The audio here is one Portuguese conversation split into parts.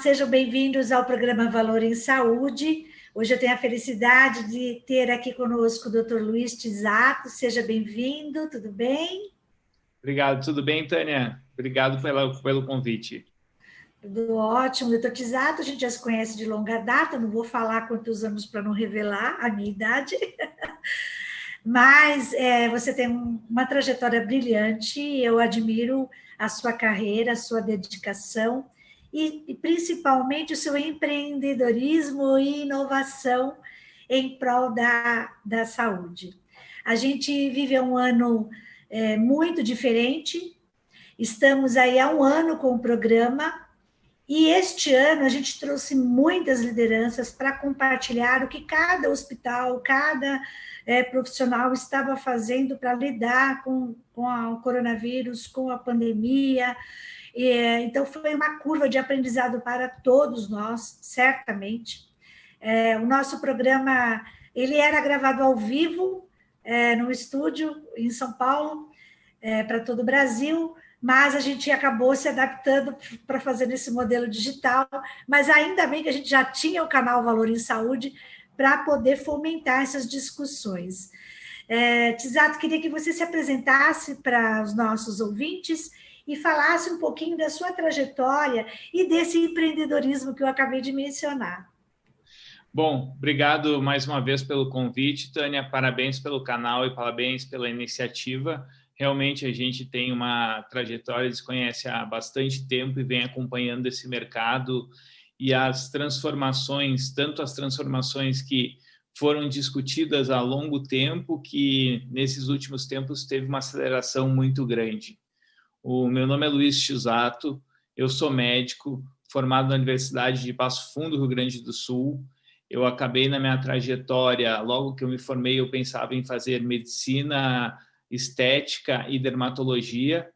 sejam bem-vindos ao programa Valor em Saúde. Hoje eu tenho a felicidade de ter aqui conosco o Dr. Luiz Tisato. Seja bem-vindo, tudo bem? Obrigado, tudo bem, Tânia? Obrigado pelo convite. Tudo ótimo. Dr. Tisato, a gente já se conhece de longa data, não vou falar quantos anos para não revelar a minha idade, mas você tem uma trajetória brilhante, eu admiro a sua carreira, a sua dedicação e principalmente o seu empreendedorismo e inovação em prol da saúde. A gente vive um ano muito diferente, estamos aí há um ano com o programa, e este ano a gente trouxe muitas lideranças para compartilhar o que cada hospital, cada profissional estava fazendo para lidar com o coronavírus, com a pandemia. Então, foi uma curva de aprendizado para todos nós, certamente. O nosso programa ele era gravado ao vivo, no estúdio em São Paulo, para todo o Brasil, mas a gente acabou se adaptando para fazer nesse modelo digital, mas ainda bem que a gente já tinha o canal Valor em Saúde para poder fomentar essas discussões. Tisato, queria que você se apresentasse para os nossos ouvintes e falasse um pouquinho da sua trajetória e desse empreendedorismo que eu acabei de mencionar. Bom, obrigado mais uma vez pelo convite, Tânia, parabéns pelo canal e parabéns pela iniciativa. Realmente a gente tem uma trajetória, se conhece há bastante tempo e vem acompanhando esse mercado e as transformações, tanto as transformações que foram discutidas há longo tempo, que nesses últimos tempos teve uma aceleração muito grande. O meu nome é Luiz Tisato, eu sou médico, formado na Universidade de Passo Fundo, Rio Grande do Sul. Eu acabei na minha trajetória, logo que eu me formei, eu pensava em fazer medicina, estética e dermatologia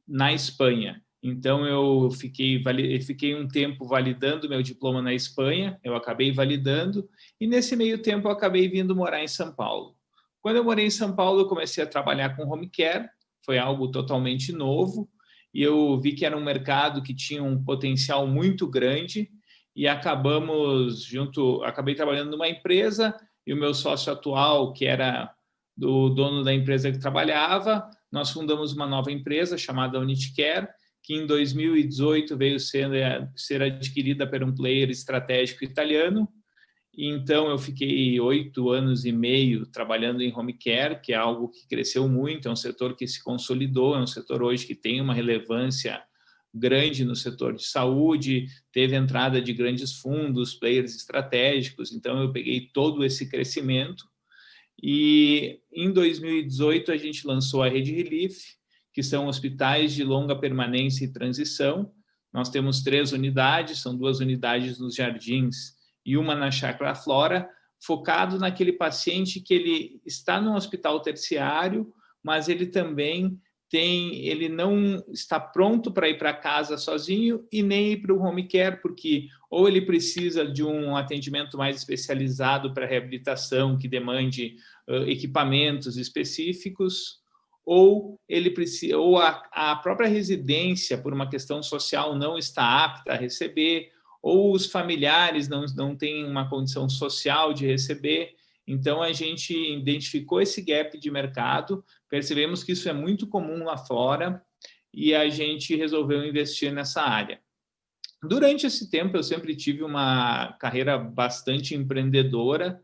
na Espanha. Então, eu fiquei um tempo validando meu diploma na Espanha, eu acabei validando, e nesse meio tempo eu acabei vindo morar em São Paulo. Quando eu morei em São Paulo, eu comecei a trabalhar com home care, foi algo totalmente novo, e eu vi que era um mercado que tinha um potencial muito grande, e acabei trabalhando numa empresa, e o meu sócio atual, que era do dono da empresa que trabalhava, nós fundamos uma nova empresa chamada Unitcare, que em 2018 veio ser adquirida por um player estratégico italiano. E então eu fiquei 8 anos e meio trabalhando em home care, que é algo que cresceu muito, é um setor que se consolidou, é um setor hoje que tem uma relevância grande no setor de saúde, teve entrada de grandes fundos, players estratégicos, então eu peguei todo esse crescimento. E em 2018 a gente lançou a Rede Relief, que são hospitais de longa permanência e transição. Nós temos 3 unidades, são 2 unidades nos Jardins e uma na Chácara Flora, focado naquele paciente que ele está num hospital terciário, mas ele também ele não está pronto para ir para casa sozinho e nem ir para o home care, porque ou ele precisa de um atendimento mais especializado para reabilitação, que demande equipamentos específicos, ou a própria residência, por uma questão social, não está apta a receber, ou os familiares não têm uma condição social de receber. Então, a gente identificou esse gap de mercado, percebemos que isso é muito comum lá fora e a gente resolveu investir nessa área. Durante esse tempo, eu sempre tive uma carreira bastante empreendedora.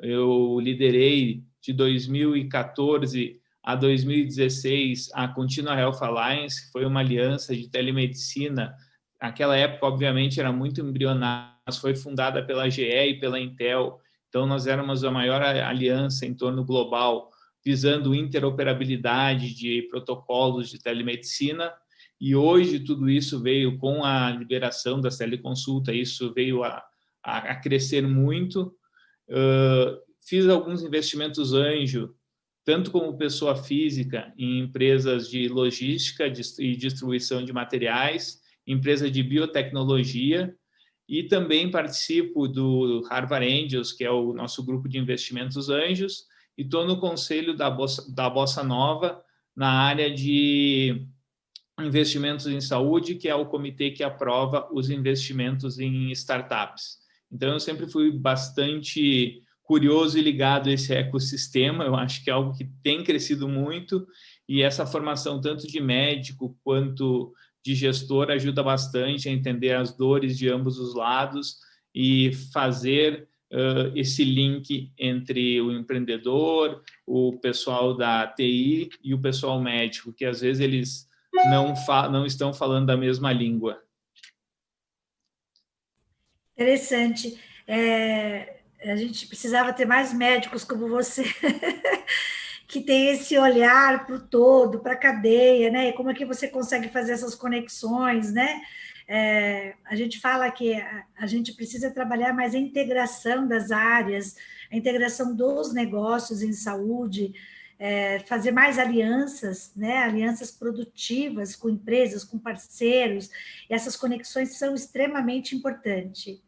Eu liderei de 2014 a 2016 a Continua Health Alliance, que foi uma aliança de telemedicina. Naquela época, obviamente, era muito embrionária, mas foi fundada pela GE e pela Intel. Então, nós éramos a maior aliança em torno global, visando interoperabilidade de protocolos de telemedicina. E hoje, tudo isso veio com a liberação das teleconsultas, isso veio a crescer muito. Fiz alguns investimentos anjo, tanto como pessoa física, em empresas de logística e distribuição de materiais, empresa de biotecnologia, e também participo do Harvard Angels, que é o nosso grupo de investimentos anjos, e estou no conselho da Bossa Nova, na área de Investimentos em Saúde, que é o comitê que aprova os investimentos em startups. Então, eu sempre fui bastante curioso e ligado a esse ecossistema. Eu acho que é algo que tem crescido muito, e essa formação tanto de médico quanto de gestor ajuda bastante a entender as dores de ambos os lados e fazer esse link entre o empreendedor, o pessoal da TI e o pessoal médico, que às vezes eles não estão falando da mesma língua. Interessante. A gente precisava ter mais médicos como você, que tem esse olhar para o todo, para a cadeia, né? E como é que você consegue fazer essas conexões, né? A gente fala que a gente precisa trabalhar mais a integração das áreas, a integração dos negócios em saúde, fazer mais alianças, né? Alianças produtivas com empresas, com parceiros, e essas conexões são extremamente importantes.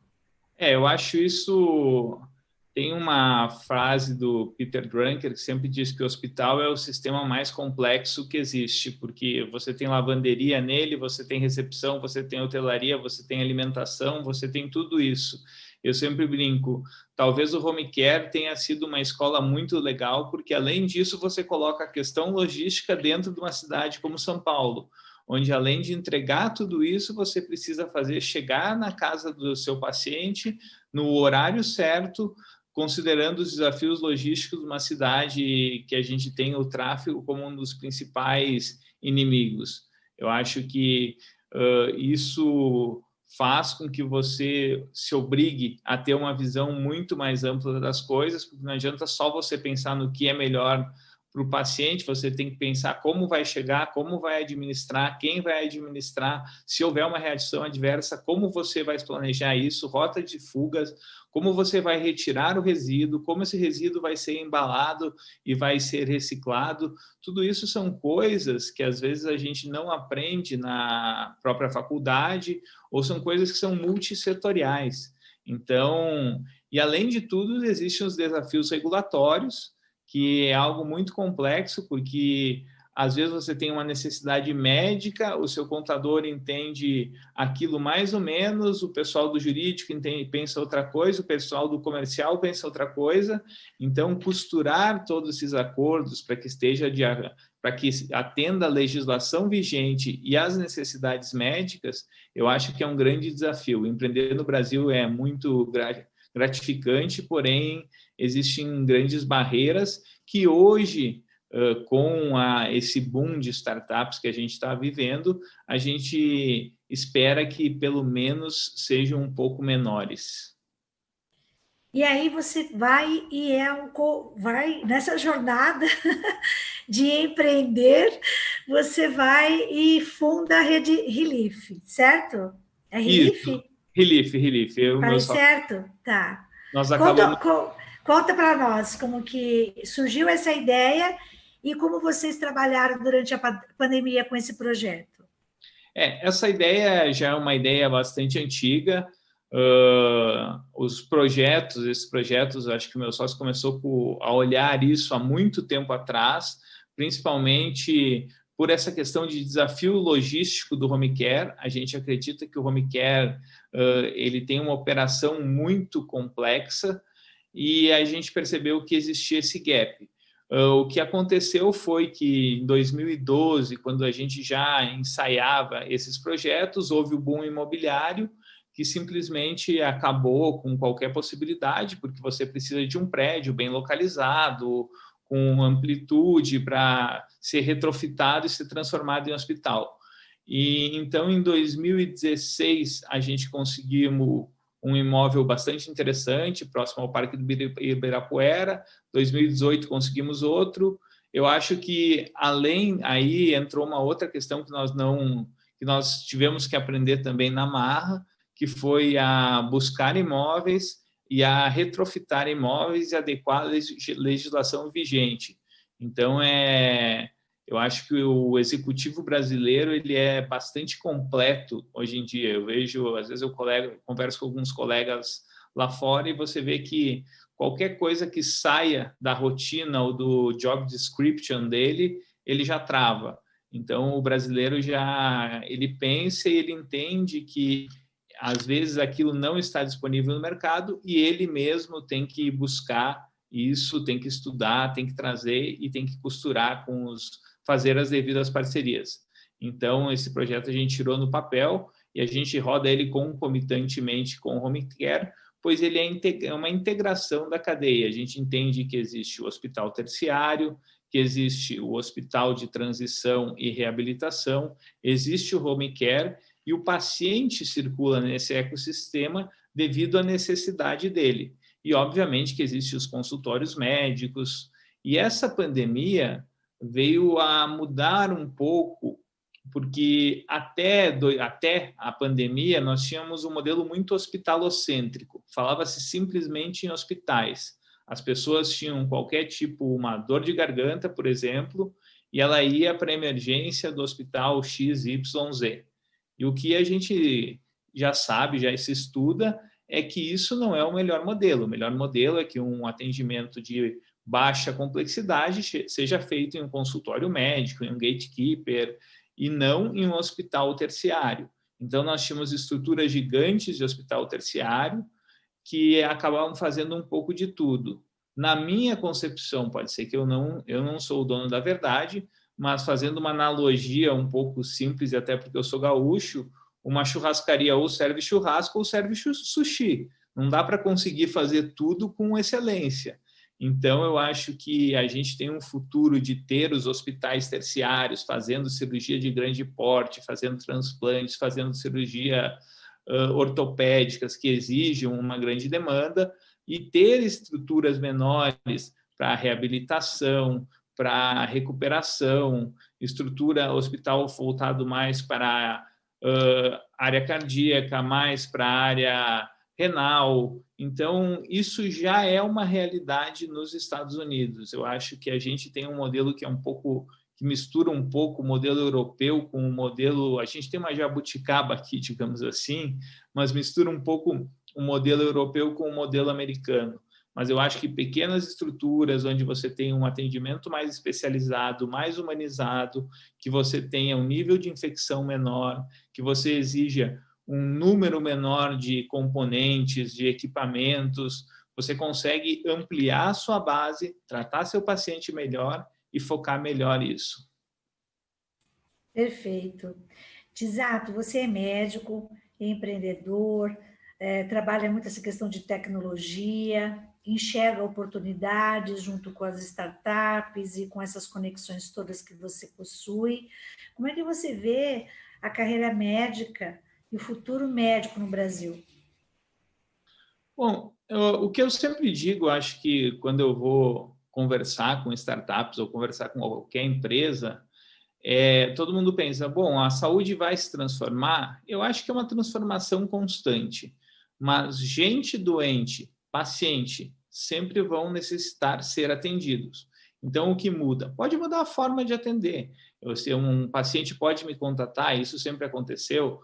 Eu acho isso. Tem uma frase do Peter Drucker que sempre diz que o hospital é o sistema mais complexo que existe, porque você tem lavanderia nele, você tem recepção, você tem hotelaria, você tem alimentação, você tem tudo isso. Eu sempre brinco, talvez o home care tenha sido uma escola muito legal, porque além disso você coloca a questão logística dentro de uma cidade como São Paulo, onde além de entregar tudo isso, você precisa fazer chegar na casa do seu paciente no horário certo, considerando os desafios logísticos de uma cidade que a gente tem o tráfego como um dos principais inimigos. Eu acho que isso faz com que você se obrigue a ter uma visão muito mais ampla das coisas, porque não adianta só você pensar no que é melhor para o paciente, você tem que pensar como vai chegar, como vai administrar, quem vai administrar, se houver uma reação adversa, como você vai planejar isso, rota de fugas, como você vai retirar o resíduo, como esse resíduo vai ser embalado e vai ser reciclado. Tudo isso são coisas que às vezes a gente não aprende na própria faculdade, ou são coisas que são multissetoriais. Então, e além de tudo, existem os desafios regulatórios, que é algo muito complexo, porque às vezes você tem uma necessidade médica, o seu contador entende aquilo mais ou menos, o pessoal do jurídico pensa outra coisa, o pessoal do comercial pensa outra coisa. Então, costurar todos esses acordos para que para que atenda a legislação vigente e às necessidades médicas, eu acho que é um grande desafio. Empreender no Brasil é muito gratificante, porém existem grandes barreiras que hoje, com esse boom de startups que a gente está vivendo, a gente espera que pelo menos sejam um pouco menores. E aí você vai e vai nessa jornada de empreender, você vai e funda a rede Relief, certo? É Relief? Isso, Relief. Falei certo? Tá. Nós acabamos... Conta para nós como que surgiu essa ideia e como vocês trabalharam durante a pandemia com esse projeto. Essa ideia já é uma ideia bastante antiga. Esses projetos, acho que o meu sócio começou a olhar isso há muito tempo atrás, principalmente por essa questão de desafio logístico do home care. A gente acredita que o home care ele tem uma operação muito complexa, e a gente percebeu que existia esse gap. O que aconteceu foi que em 2012, quando a gente já ensaiava esses projetos, houve o boom imobiliário, que simplesmente acabou com qualquer possibilidade, porque você precisa de um prédio bem localizado, com amplitude para ser retrofitado e ser transformado em hospital. E então, em 2016, a gente conseguimos um imóvel bastante interessante, próximo ao Parque do Ibirapuera. 2018 conseguimos outro. Eu acho que aí entrou uma outra questão que nós tivemos que aprender também na marra, que foi a buscar imóveis e a retrofitar imóveis e adequar a legislação vigente. Então, eu acho que o executivo brasileiro ele é bastante completo hoje em dia. Eu vejo, às vezes eu converso com alguns colegas lá fora e você vê que qualquer coisa que saia da rotina ou do job description dele, ele já trava. Então, o brasileiro ele pensa e ele entende que, às vezes, aquilo não está disponível no mercado e ele mesmo tem que buscar isso, tem que estudar, tem que trazer e tem que costurar fazer as devidas parcerias. Então, esse projeto a gente tirou no papel e a gente roda ele concomitantemente com o Home Care, pois ele é uma integração da cadeia. A gente entende que existe o hospital terciário, que existe o hospital de transição e reabilitação, existe o Home Care e o paciente circula nesse ecossistema devido à necessidade dele. E, obviamente, que existem os consultórios médicos. E essa pandemia veio a mudar um pouco, porque até a pandemia nós tínhamos um modelo muito hospitalocêntrico. Falava-se simplesmente em hospitais. As pessoas tinham qualquer tipo, uma dor de garganta, por exemplo, e ela ia para a emergência do hospital XYZ. E o que a gente já sabe, já se estuda, é que isso não é o melhor modelo. O melhor modelo é que um atendimento de baixa complexidade seja feito em um consultório médico, em um gatekeeper, e não em um hospital terciário. Então, nós tínhamos estruturas gigantes de hospital terciário que acabavam fazendo um pouco de tudo. Na minha concepção, pode ser que eu não sou o dono da verdade, mas fazendo uma analogia um pouco simples, e até porque eu sou gaúcho, uma churrascaria ou serve churrasco ou serve sushi. Não dá para conseguir fazer tudo com excelência. Então, eu acho que a gente tem um futuro de ter os hospitais terciários fazendo cirurgia de grande porte, fazendo transplantes, fazendo cirurgia ortopédicas que exigem uma grande demanda e ter estruturas menores para reabilitação, para recuperação, estrutura hospital voltado mais para área cardíaca, mais para a área renal. Então, isso já é uma realidade nos Estados Unidos. Eu acho que a gente tem um modelo que é um pouco, que mistura um pouco o modelo europeu com o modelo... A gente tem uma jabuticaba aqui, digamos assim, mas mistura um pouco o modelo europeu com o modelo americano. Mas eu acho que pequenas estruturas onde você tem um atendimento mais especializado, mais humanizado, que você tenha um nível de infecção menor, que você exija um número menor de componentes, de equipamentos, você consegue ampliar a sua base, tratar seu paciente melhor e focar melhor isso. Perfeito. Tisato, você é médico, empreendedor, trabalha muito essa questão de tecnologia, enxerga oportunidades junto com as startups e com essas conexões todas que você possui. Como é que você vê a carreira médica e o futuro médico no Brasil? Bom, o que eu sempre digo, acho que quando eu vou conversar com startups ou conversar com qualquer empresa, todo mundo pensa, bom, a saúde vai se transformar? Eu acho que é uma transformação constante, mas gente doente, paciente, sempre vão necessitar ser atendidos. Então, o que muda? Pode mudar a forma de atender. Um paciente pode me contatar, isso sempre aconteceu,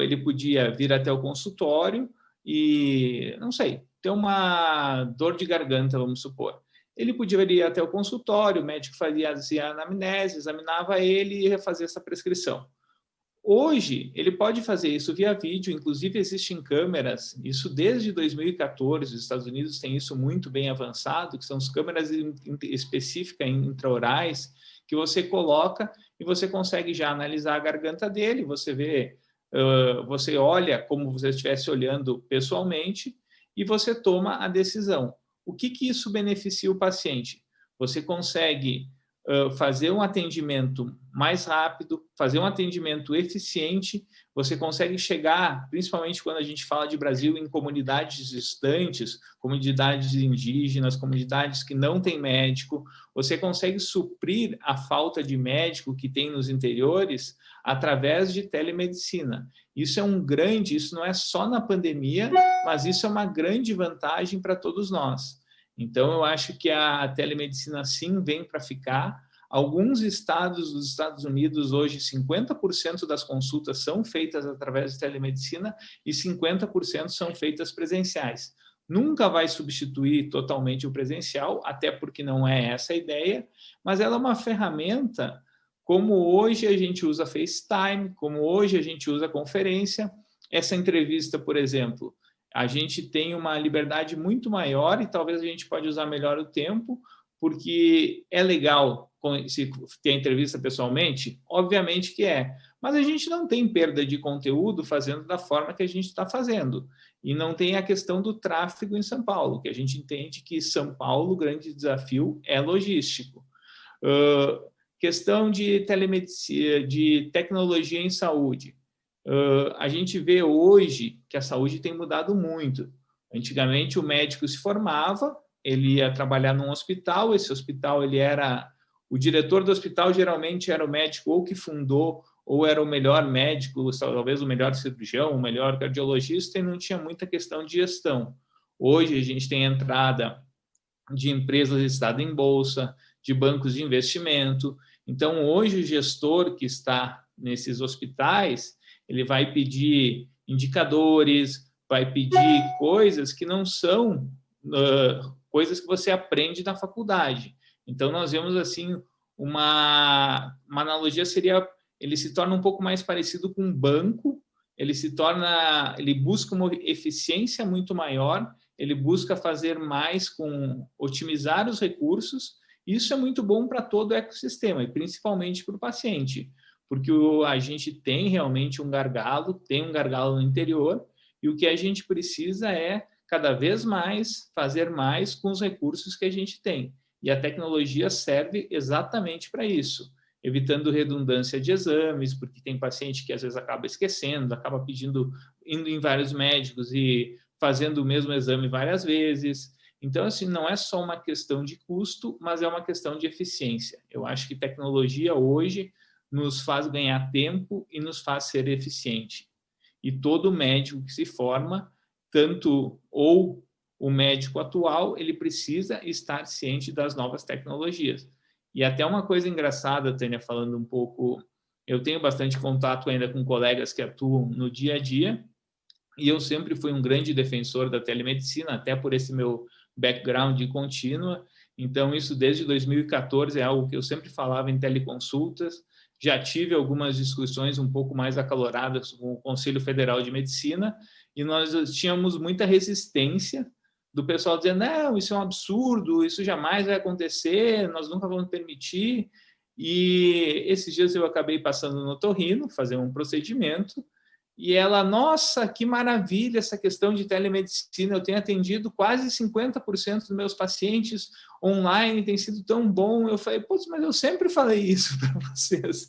ele podia vir até o consultório e, não sei, ter uma dor de garganta, vamos supor. Ele podia ir até o consultório, o médico fazia a anamnese, examinava ele e ia fazer essa prescrição. Hoje, ele pode fazer isso via vídeo, inclusive existem câmeras, isso desde 2014, os Estados Unidos têm isso muito bem avançado, que são as câmeras específicas intraorais, que você coloca e você consegue já analisar a garganta dele, você vê, você olha como você estivesse olhando pessoalmente e você toma a decisão. O que isso beneficia o paciente? Você consegue fazer um atendimento mais rápido, fazer um atendimento eficiente, você consegue chegar, principalmente quando a gente fala de Brasil, em comunidades distantes, comunidades indígenas, comunidades que não têm médico, você consegue suprir a falta de médico que tem nos interiores através de telemedicina. Isso isso não é só na pandemia, mas isso é uma grande vantagem para todos nós. Então, eu acho que a telemedicina, sim, vem para ficar. Alguns estados dos Estados Unidos, hoje, 50% das consultas são feitas através de telemedicina e 50% são feitas presenciais. Nunca vai substituir totalmente o presencial, até porque não é essa a ideia, mas ela é uma ferramenta como hoje a gente usa FaceTime, como hoje a gente usa conferência. Essa entrevista, por exemplo, a gente tem uma liberdade muito maior e talvez a gente pode usar melhor o tempo, porque é legal se ter a entrevista pessoalmente, obviamente que é, mas a gente não tem perda de conteúdo fazendo da forma que a gente está fazendo. E não tem a questão do tráfego em São Paulo, que a gente entende que São Paulo, o grande desafio é logístico. Questão de telemedicina, de tecnologia em saúde. A gente vê hoje que a saúde tem mudado muito. Antigamente, o médico se formava, ele ia trabalhar num hospital, esse hospital, ele era... O diretor do hospital geralmente era o médico ou que fundou, ou era o melhor médico, talvez o melhor cirurgião, o melhor cardiologista, e não tinha muita questão de gestão. Hoje, a gente tem entrada de empresas listadas em bolsa, de bancos de investimento. Então, hoje, o gestor que está nesses hospitais, ele vai pedir indicadores, vai pedir coisas que não são coisas que você aprende na faculdade. Então, nós vemos assim, uma analogia seria, ele se torna um pouco mais parecido com um banco, ele busca uma eficiência muito maior, ele busca fazer mais com otimizar os recursos. Isso é muito bom para todo o ecossistema, e principalmente para o paciente, porque a gente tem realmente tem um gargalo no interior, e o que a gente precisa é cada vez mais fazer mais com os recursos que a gente tem. E a tecnologia serve exatamente para isso, evitando redundância de exames, porque tem paciente que às vezes acaba esquecendo, acaba indo em vários médicos e fazendo o mesmo exame várias vezes. Então, assim, não é só uma questão de custo, mas é uma questão de eficiência. Eu acho que tecnologia hoje nos faz ganhar tempo e nos faz ser eficiente. E todo médico que se forma, tanto ou o médico atual, ele precisa estar ciente das novas tecnologias. E até uma coisa engraçada, Tânia, falando um pouco, eu tenho bastante contato ainda com colegas que atuam no dia a dia, e eu sempre fui um grande defensor da telemedicina, até por esse meu background de contínua. Então, isso desde 2014 é algo que eu sempre falava em teleconsultas. Já tive algumas discussões um pouco mais acaloradas com o Conselho Federal de Medicina, e nós tínhamos muita resistência do pessoal dizendo, não, isso é um absurdo, isso jamais vai acontecer, nós nunca vamos permitir. E esses dias eu acabei passando no otorrino, fazer um procedimento, e ela, nossa, que maravilha essa questão de telemedicina, eu tenho atendido quase 50% dos meus pacientes online, tem sido tão bom. Eu falei, putz, mas eu sempre falei isso para vocês.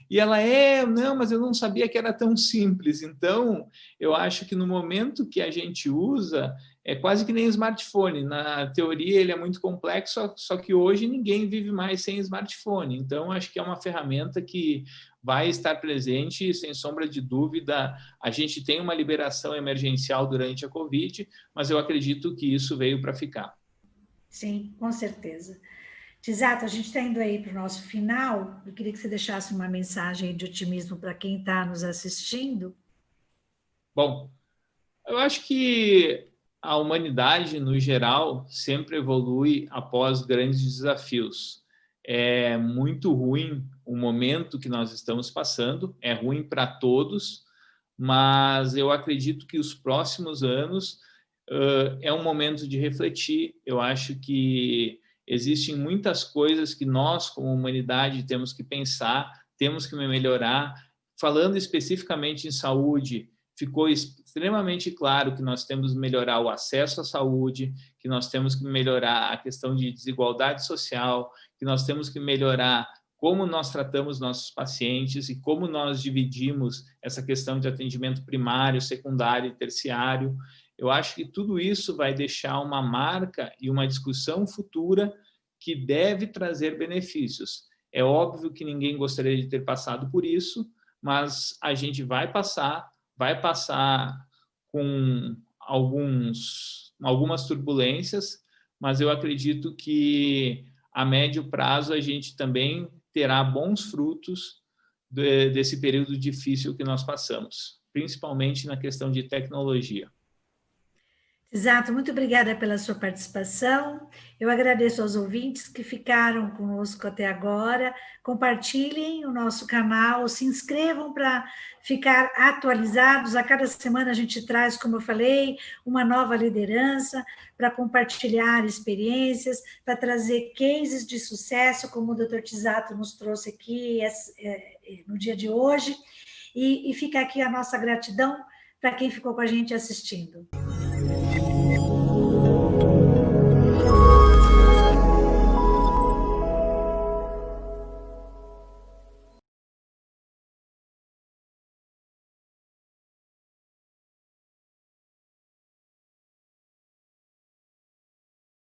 E ela, não, mas eu não sabia que era tão simples. Então, eu acho que no momento que a gente usa, é quase que nem smartphone. Na teoria, ele é muito complexo, só que hoje ninguém vive mais sem smartphone. Então, acho que é uma ferramenta que vai estar presente, e, sem sombra de dúvida. A gente tem uma liberação emergencial durante a Covid, mas eu acredito que isso veio para ficar. Sim, com certeza. Tisato, a gente está indo aí para o nosso final. Eu queria que você deixasse uma mensagem de otimismo para quem está nos assistindo. Bom, eu acho que a humanidade, no geral, sempre evolui após grandes desafios. É muito ruim o momento que nós estamos passando, é ruim para todos, mas eu acredito que os próximos anos é um momento de refletir. Eu acho que existem muitas coisas que nós, como humanidade, temos que pensar, temos que melhorar. Falando especificamente em saúde, ficou extremamente claro que nós temos que melhorar o acesso à saúde, que nós temos que melhorar a questão de desigualdade social, que nós temos que melhorar como nós tratamos nossos pacientes e como nós dividimos essa questão de atendimento primário, secundário e terciário. Eu acho que tudo isso vai deixar uma marca e uma discussão futura que deve trazer benefícios. É óbvio que ninguém gostaria de ter passado por isso, mas a gente vai passar com algumas turbulências, mas eu acredito que a médio prazo a gente também terá bons frutos desse período difícil que nós passamos, principalmente na questão de tecnologia. Exato, muito obrigada pela sua participação. Eu agradeço aos ouvintes que ficaram conosco até agora. Compartilhem o nosso canal, se inscrevam para ficar atualizados. A cada semana a gente traz, como eu falei, uma nova liderança para compartilhar experiências, para trazer cases de sucesso, como o Dr. Tisato nos trouxe aqui no dia de hoje. E fica aqui a nossa gratidão para quem ficou com a gente assistindo.